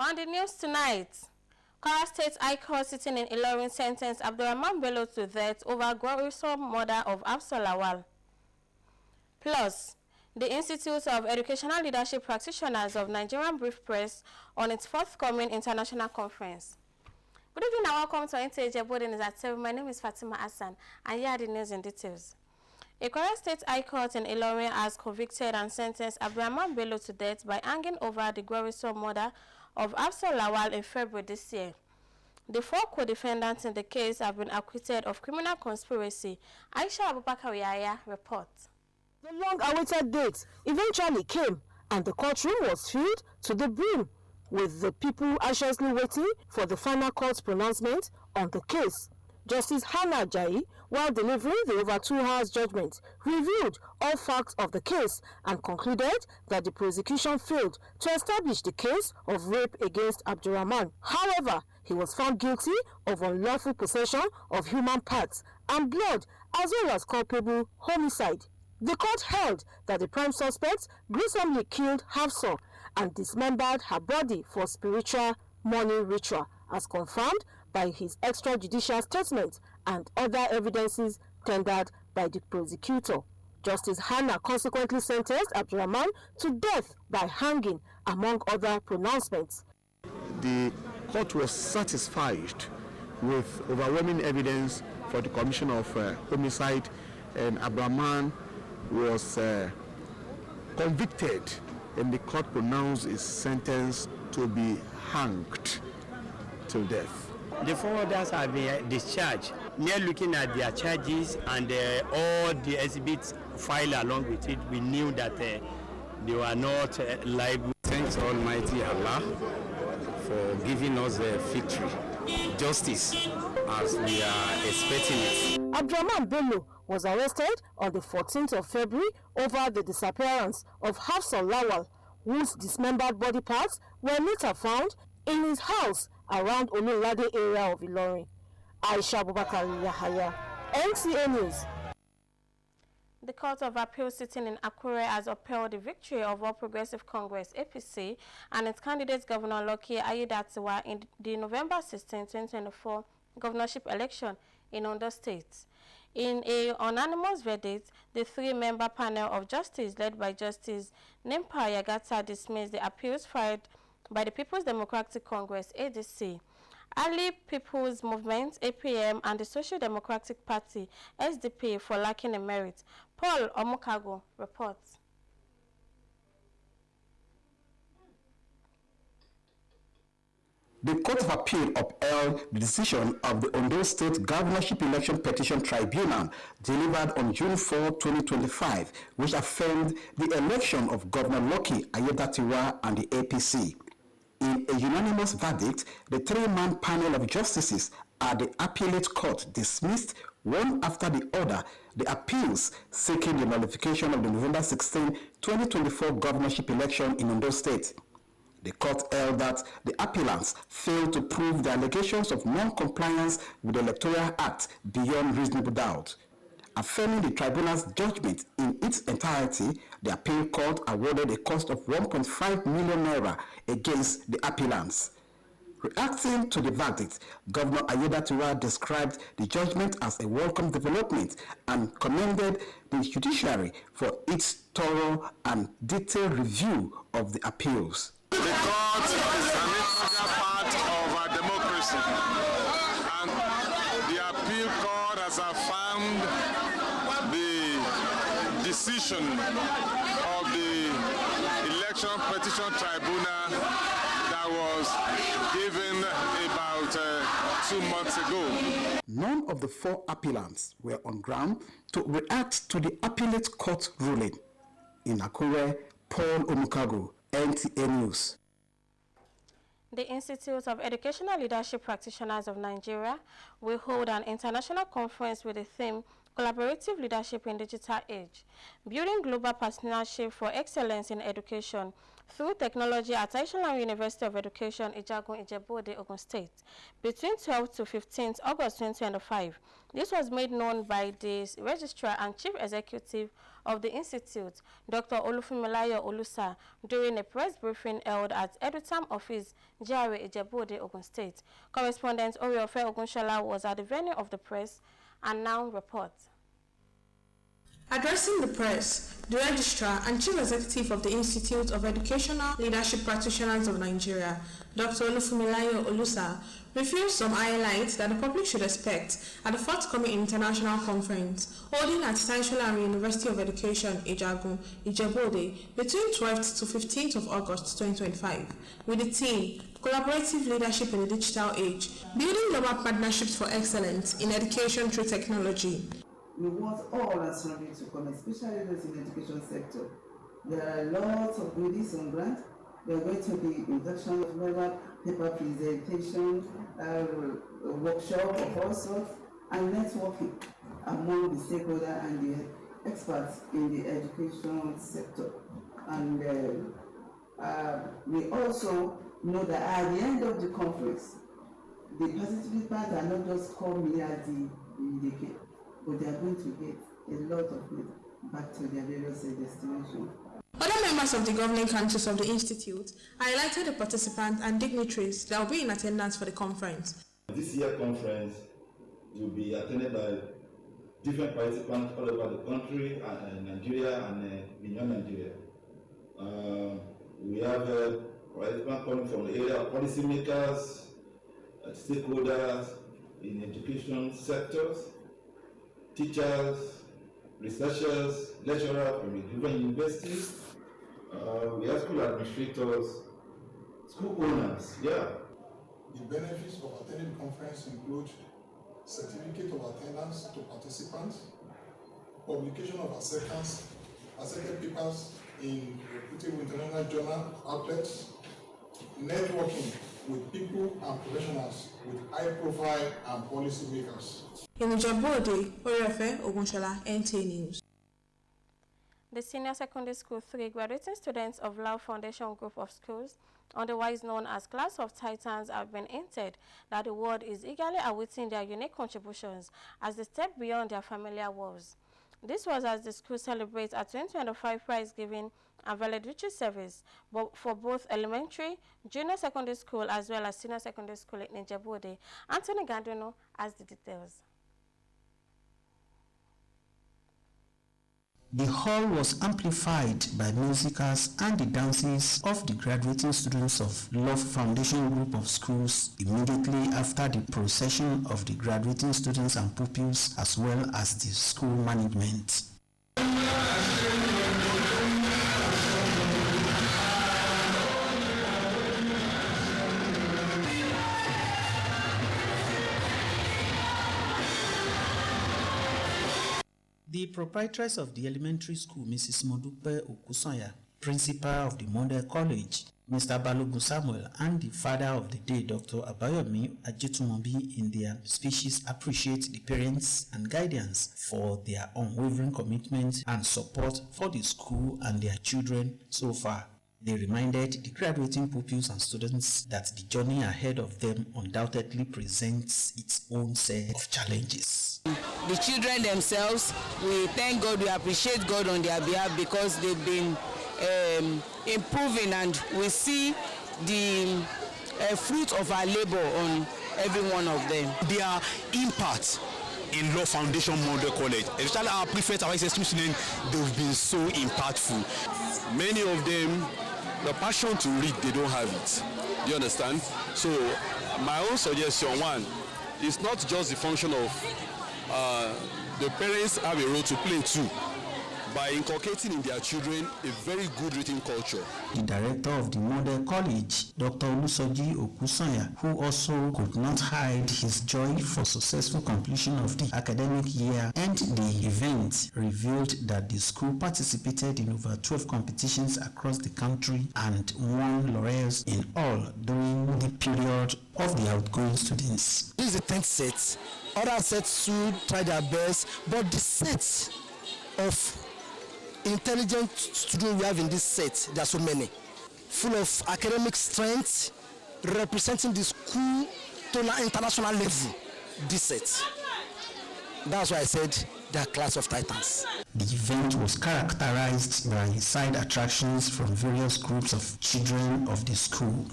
On the news tonight, Kwara State High Court sitting in Ilorin sentenced Abdurrahman Bello to death over gruesome murder of Afsal Lawal. Plus, the Institute of Educational Leadership Practitioners of Nigerian Brief Press on its forthcoming international conference. Good evening and welcome to Nta Ijebu Ode at 7. My name is Fatima Hassan and here are the news in details. A Kwara State High Court in Ilorin has convicted and sentenced Abdurrahman Bello to death by hanging over the gruesome murder of Afsal Lawal in February this year. The 4 co-defendants in the case have been acquitted of criminal conspiracy. Aisha Abubakar reports. The long-awaited date eventually came and the courtroom was filled to the brim, with the people anxiously waiting for the final court pronouncement on the case. Justice Nta Ijebu, while delivering the over 2 hours judgment, reviewed all facts of the case and concluded that the prosecution failed to establish the case of rape against Abdurrahman. However, he was found guilty of unlawful possession of human parts and blood, as well as culpable homicide. The court held that the prime suspect gruesomely killed Hafsa and dismembered her body for spiritual mourning ritual, as confirmed by his extrajudicial statement and other evidences tendered by the prosecutor. Justice Hannah consequently sentenced Abdurrahman to death by hanging, among other pronouncements. The court was satisfied with overwhelming evidence for the commission of homicide, and Abdurrahman was convicted, and the court pronounced his sentence to be hanged till death. The 4 others have been discharged. Near looking at their charges and all the exhibits filed along with it, we knew that they were not liable. Thanks Almighty Allah for giving us the victory, justice as we are expecting it. Abdurrahman Bello was arrested on the 14th of February over the disappearance of Afsal Lawal, whose dismembered body parts were later found in his house around Olulade area of Ilorin. Aisha Abubakar, NTA News. The Court of Appeal sitting in Akure has upheld the victory of All Progressive Congress (APC) and its candidate Governor Lucky Aiyedatiwa in the November 16, 2024 governorship election in Ondo State. In a unanimous verdict, the 3-member panel of justice led by Justice Nta Ijebu dismissed the appeals filed by the People's Democratic Congress (ADC), Ali People's Movement (APM), and the Social Democratic Party (SDP) for lacking a merit. Paul Omokago reports. The Court of Appeal upheld the decision of the Ondo State Governorship Election Petition Tribunal delivered on June 4, 2025, which affirmed the election of Governor Lucky Aiyedatiwa and the APC. In a unanimous verdict, the 3-man panel of justices at the Appellate Court dismissed, one after the other, the appeals seeking the nullification of the November 16, 2024 governorship election in Ondo State. The court held that the appellants failed to prove the allegations of non-compliance with the Electoral Act beyond reasonable doubt. Affirming the tribunal's judgment in its entirety, the appeal court awarded a cost of 1.5 million naira against the appellants. Reacting to the verdict, Governor Aiyedatiwa described the judgment as a welcome development and commended the judiciary for its thorough and detailed review of the appeals. The court is an integral part of our democracy, and the appeal court has affirmed the decision of the Election Petition Tribunal that was given about 2 months ago. None of the 4 appellants were on ground to react to the appellate court ruling. In Akure, Paul Omukago, NTA News. The Institute of Educational Leadership Practitioners of Nigeria will hold an international conference with the theme Collaborative Leadership in Digital Age, Building Global Partnership for Excellence in Education through Technology at National University of Education, Nta Ijebu Ode, Ogun State, between 12 to 15 August 2025. This was made known by the Registrar and Chief Executive of the institute, Dr. Olufunmilayo Olusa, during a press briefing held at Edutam office, Nta Ijebu Ode, Ogun State. Correspondent Oriofe Ogunshola was at the venue of the press and now reports. Addressing the press, the Registrar and Chief Executive of the Institute of Educational Leadership Practitioners of Nigeria, Dr. Olufunmilayo Olusa, revealed some highlights that the public should expect at the forthcoming international conference holding at Nta University of Education, Nta Ijebu Ode, between 12th to 15th of August 2025, with the theme Collaborative Leadership in the Digital Age, Building Global Partnerships for Excellence in Education through Technology. We want all our students to come, especially those in the education sector. There are lots of goodies on grant. There are going to be induction of whether paper presentation, a workshop of all sorts, and networking among the stakeholders and the experts in the education sector. And we also know that at the end of the conference, the participants are not just come here as the indicate, but they are going to get a lot of it back to their various destinations. Other members of the governing councils of the Institute highlighted the participants and dignitaries that will be in attendance for the conference. This year's conference will be attended by different participants all over the country, Nigeria and beyond Nigeria. We have participants coming from the area of policymakers, stakeholders in education sectors, teachers, researchers, lecturers from the different universities. We have school administrators, school owners, The benefits of attending the conference include certificate of attendance to participants, publication of accepted papers in reputable international journal outlets, networking with people and professionals with high profile and policy makers. In Ijebu Ode, Oriofe Ogunshola, NTA News. The Senior Secondary School 3 graduating students of Lao Foundation Group of Schools, otherwise known as Class of Titans, have been hinted that the world is eagerly awaiting their unique contributions as they step beyond their familiar walls. This was as the school celebrates a 2025 prize giving and valedictory service for both elementary, junior secondary school as well as senior secondary school in Ijebu Ode. Anthony Gandono has the details. The hall was amplified by musicals and the dances of the graduating students of Love Foundation Group of Schools immediately after the procession of the graduating students and pupils as well as the school management. The proprietress of the elementary school, Mrs. Modupe Okusanya, principal of the Model College, Mr. Balogun Samuel, and the father of the day, Dr. Abayomi Ajetumobi, in their speeches appreciate the parents and guardians for their unwavering commitment and support for the school and their children so far. They reminded the graduating pupils and students that the journey ahead of them undoubtedly presents its own set of challenges. The children themselves, we thank God, we appreciate God on their behalf because they've been improving, and we see the fruit of our labor on every one of them. Their impact in Law Foundation Model College, especially our prefects, our SS2 students, they've been so impactful. Many of them, the passion to read, they don't have it. You understand? So my own suggestion, one, is not just the function of the parents have a role to play too, by inculcating in their children a very good reading culture. The director of the Model College, Dr. Olusoji Okusanya, who also could not hide his joy for successful completion of the academic year and the event, revealed that the school participated in over 12 competitions across the country and won laurels in all during the period of the outgoing students. This is the 10th set. Other sets too tried their best, but the sets of intelligent students we have in this set, there are so many, full of academic strength, representing the school to an international level. This set. That's why I said they are Class of Titans. The event was characterized by side attractions from various groups of children of the school.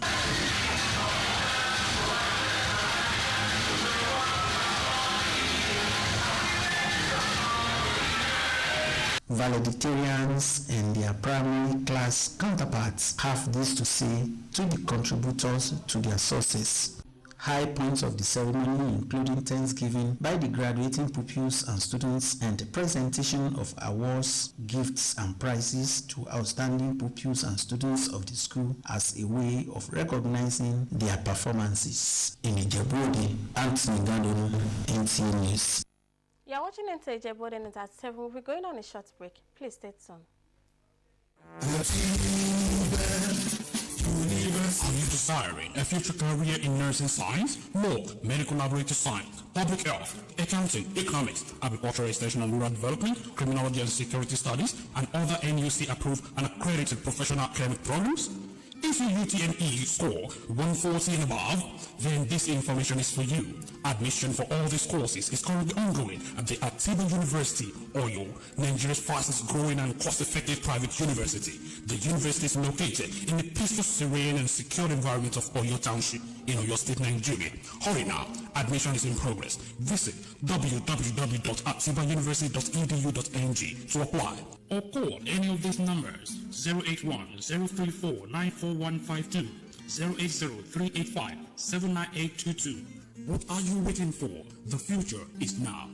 Valedictorians and their primary class counterparts have this to say to the contributors to their sources. High points of the ceremony including thanksgiving by the graduating pupils and students and the presentation of awards, gifts and prizes to outstanding pupils and students of the school as a way of recognizing their performances. In Ijebu Ode, Anthony Gandonu, NTA News. You're watching Nta Ijebu Ode and at 7. We'll be going on a short break. Please stay tuned. Are you desiring a future career in nursing science, law, medical laboratory science, public health, accounting, economics, agricultural extension and rural development, criminology and security studies, and other NUC-approved and accredited professional academic programs? If your UTME score 140 and above, then this information is for you. Admission for all these courses is currently ongoing at the Atiba University, Oyo, Nigeria's fastest growing and cost-effective private university. The university is located in the peaceful, serene and secure environment of Oyo Township in Oyo State, Nigeria. Hurry now, admission is in progress. Visit www.atibauniversity.edu.ng to apply or call any of these numbers: 081-034-94152, 080-385-79822. What are you waiting for? The future is now.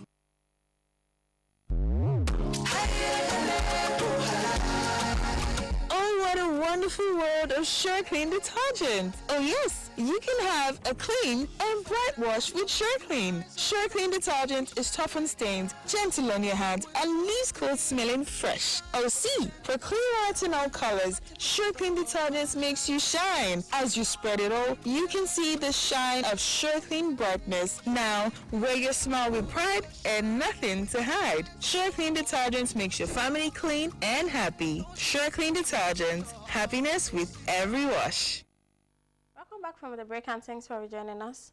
Oh, what a wonderful world of Sure Clean detergent. Oh yes, you can have a clean and bright wash with Sure Clean. Sure Clean detergent is tough on stains, gentle on your hands, and leaves clothes smelling fresh. Oh see, for clean whites and all colors, Sure Clean detergent makes you shine. As you spread it all, you can see the shine of Sure Clean brightness. Now, wear your smile with pride and nothing to hide. Sure Clean detergent makes your family clean and happy. Sure Clean detergent, happiness with every wash. Welcome back from the break and thanks for joining us.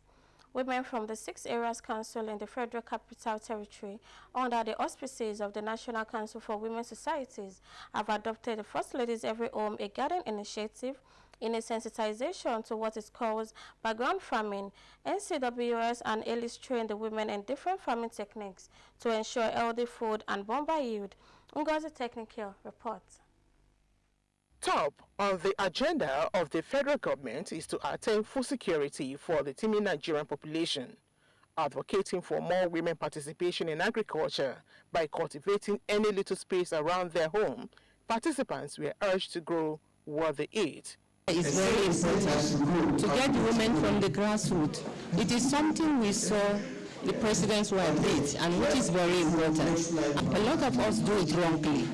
Women from the 6 areas council in the Federal Capital Territory under the auspices of the National Council for Women's Societies have adopted the First Ladies Every Home a Garden initiative in a sensitization to what is called background farming. NCWS and ALIS train the women in different farming techniques to ensure healthy food and bomber yield. Ngozi Technical reports. Top on the agenda of the federal government is to attain food security for the teeming Nigerian population, advocating for more women participation in agriculture by cultivating any little space around their home. Participants were urged to grow what they eat. It's very important to get the women from the grassroots. It is something we saw the president's wife did, and which is very important. A lot of us do it wrongly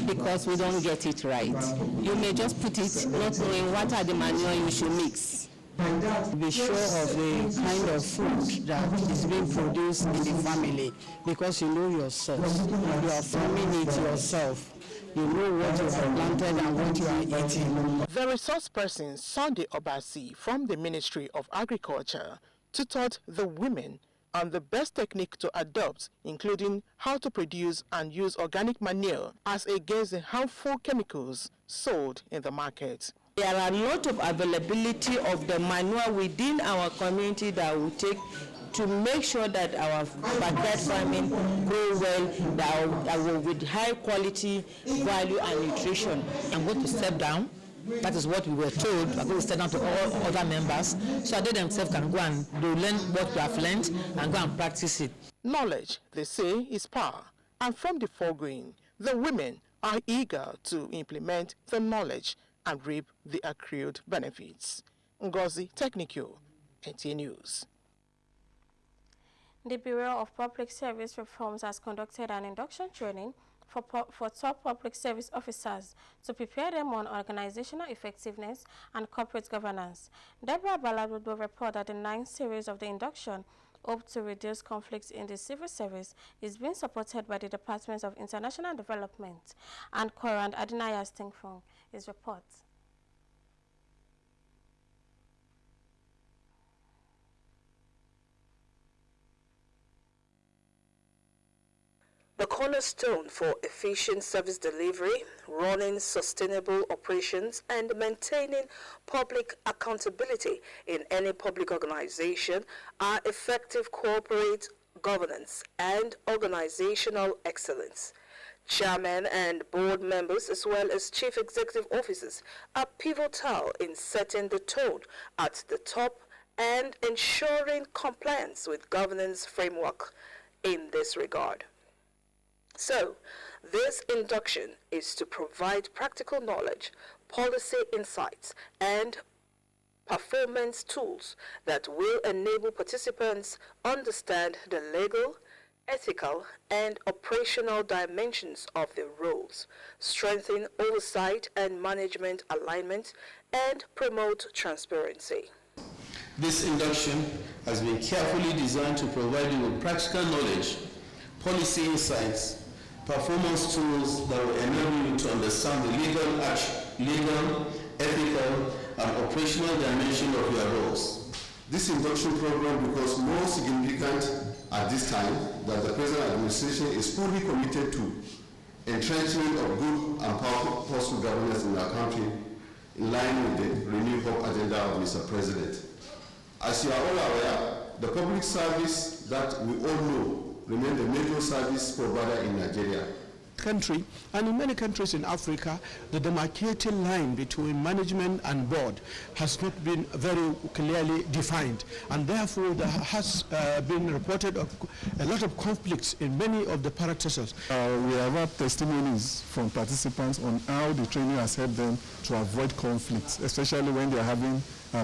because we don't get it right. You may just put it not knowing what are the manure you should mix. Be sure of the kind of food that is being produced in the family, because you know yourself. You are farming it yourself. You know what you have planted and what you are eating. The resource person, Sunday Obasi from the Ministry of Agriculture, tutored the women on the best technique to adopt, including how to produce and use organic manure as against the harmful chemicals sold in the market. There are a lot of availability of the manure within our community that will take to make sure that our backyard farming grow well, that will with high quality, value and nutrition. I'm going to step down. That is what we were told. We're going to step down to all other members so they themselves can go and learn what we have learned and go and practice it. Knowledge, they say, is power. And from the foregoing, the women are eager to implement the knowledge and reap the accrued benefits. Ngozi Technical, NTA News. The Bureau of Public Service Reforms has conducted an induction training for top public service officers to prepare them on organizational effectiveness and corporate governance. Deborah Ballard will report that the 9th series of the induction, hope to reduce conflicts in the civil service, is being supported by the Department of International Development. And Koran Adinaya Stingfong is report. The cornerstone for efficient service delivery, running sustainable operations, and maintaining public accountability in any public organization are effective corporate governance and organizational excellence. Chairmen and board members, as well as chief executive officers, are pivotal in setting the tone at the top and ensuring compliance with governance framework in this regard. So, this induction is to provide practical knowledge, policy insights, and performance tools that will enable participants understand the legal, ethical, and operational dimensions of their roles, strengthen oversight and management alignment, and promote transparency. This induction has been carefully designed to provide you with practical knowledge, policy insights, performance tools that will enable you to understand the legal, ethical, and operational dimension of your roles. This induction program becomes more significant at this time that the present administration is fully committed to entrenchment of good and powerful governance in our country in line with the renewed hope agenda of Mr. President. As you are all aware, the public service that we all know remains the major service provider in Nigeria. Country, and in many countries in Africa, the demarcating line between management and board has not been very clearly defined, and therefore there has been reported a lot of conflicts in many of the practices. We have had testimonies from participants on how the training has helped them to avoid conflicts, especially when they are having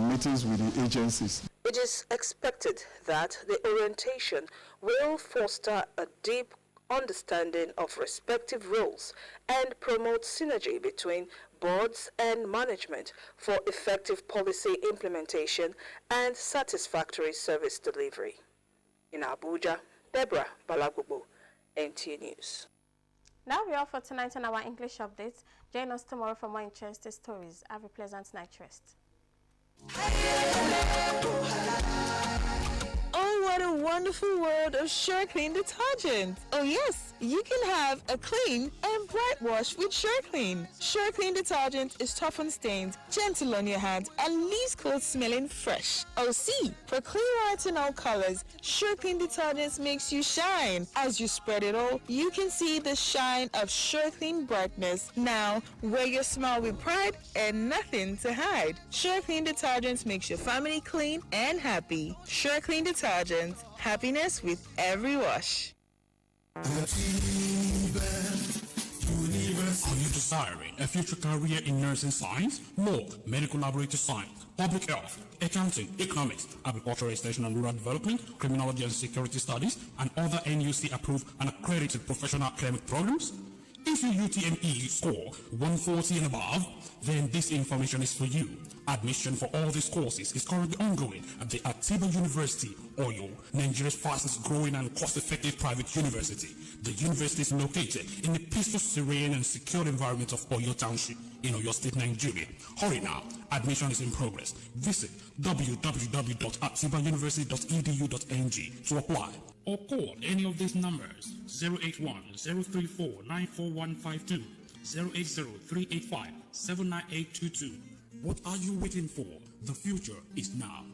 meetings with the agencies. It is expected that the orientation will foster a deep understanding of respective roles and promote synergy between boards and management for effective policy implementation and satisfactory service delivery. In Abuja, Deborah Balagubo, NTA News. Now we are for tonight on our English updates. Join us tomorrow for more interesting stories. Have a pleasant night rest. Oh, what a wonderful world of SureClean detergent. Oh yes, you can have a clean and bright wash with SureClean. SureClean detergent is tough on stains, gentle on your hands, and leaves clothes smelling fresh. Oh see, for clean white and all colors, SureClean detergent makes you shine. As you spread it all, you can see the shine of SureClean brightness. Now, wear your smile with pride and nothing to hide. SureClean detergent makes your family clean and happy. SureClean detergent, happiness with every wash. Are you desiring a future career in nursing science, law, medical laboratory science, public health, accounting, economics, agricultural extension and rural development, criminology and security studies, and other NUC-approved and accredited professional academic programs? If your UTME score 140 and above, then this information is for you. Admission for all these courses is currently ongoing at the Atiba University, Oyo, Nigeria's fastest growing and cost-effective private university. The university is located in the peaceful, serene, and secure environment of Oyo Township in Oyo State, Nigeria. Hurry now. Admission is in progress. Visit www.atibauniversity.edu.ng to apply, or call any of these numbers: 081-034-94152, 080-385-79822. What are you waiting for? The future is now.